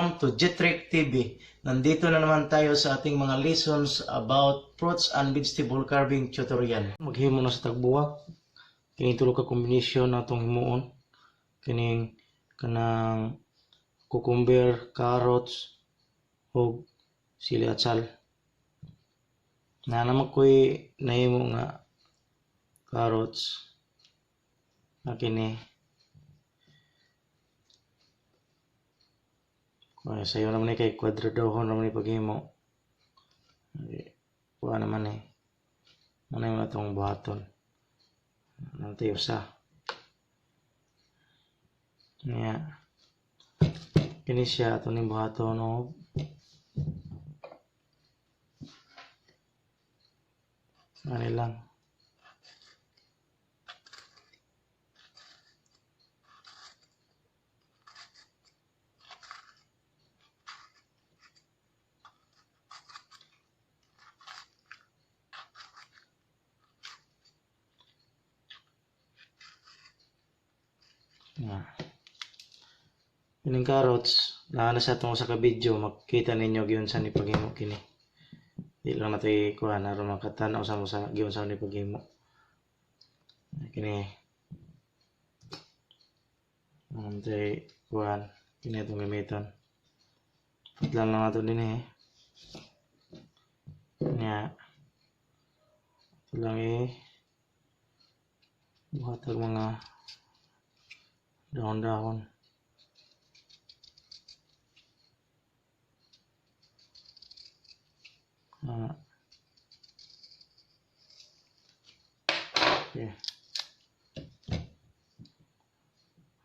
Welcome to Jetrick TV. Nandito na naman tayo sa ating mga lessons about fruits and vegetable carving tutorial. Maghimo na sa tagbuwak. Kini tulo ka kombinasyon na itong himuon. Kining kanang cucumber, carrots, o sili at sal. Na naman ko'y nahimo nga carrots. Na kini sayo naman ni kay kwadradohon naman ni paghimo. Kuha naman eh. Muna yung itong buhaton. Nanti usa. Nga. Kini siya ito ni buhaton o. Ano lang. Ining carrots, na sa itong sa ka-video, makita ninyo giyon sa ni paghimo kini. Di lang nato ikuha, naroon makatanaw sa mo sa giyon sa ni paghimo. Kini. Antay kuhan, kini itong gamiton. Patlan lang nato din eh. Nya. Ito lang eh. Buhat ang mga dahon-dahon. Okay.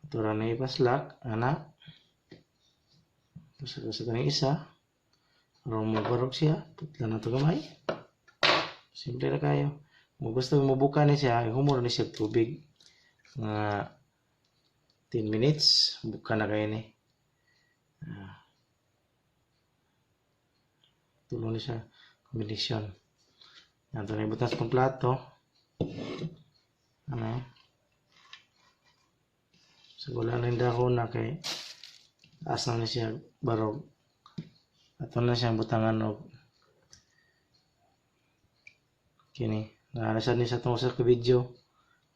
Ito rin na ipaslak, anak. Tapos sa taning isa. Aron mo barog siya. Putla na ito gamay. Simple na kayo. Kung gusto mo buka na siya, humuro na siya tubig. Mga 10 minutes, buka na kayo ni. Tulong na siya. Kombinasyon. Yan, ito na ibutas pang plato. Ano? Sagula na yung dahon na kay taas na siya barog. At na siyang butangan o kini. Narasan niya sa itong sa video.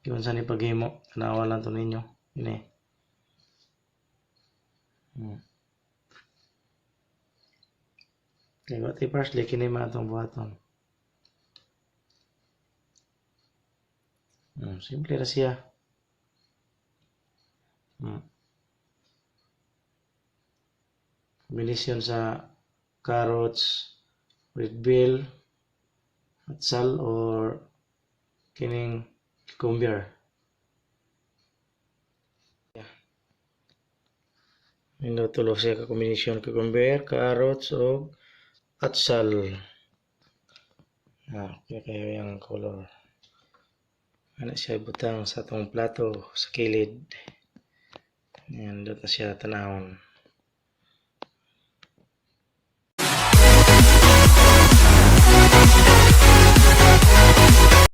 Yun sa ni paghimo. Nawalan ito ninyo. Kini. Kaya pati parsley, kini man itong buhaton. Simple na siya. Kombinasyon sa carrots, red bell, at sal, or kining cucumber. Ito tulo siya ka kombinasyon cucumber, carrots, o at sal. Kaya kayo yung color. Ano siya butang sa itong plato sa kilid. Ayan, doon na siya tanahon.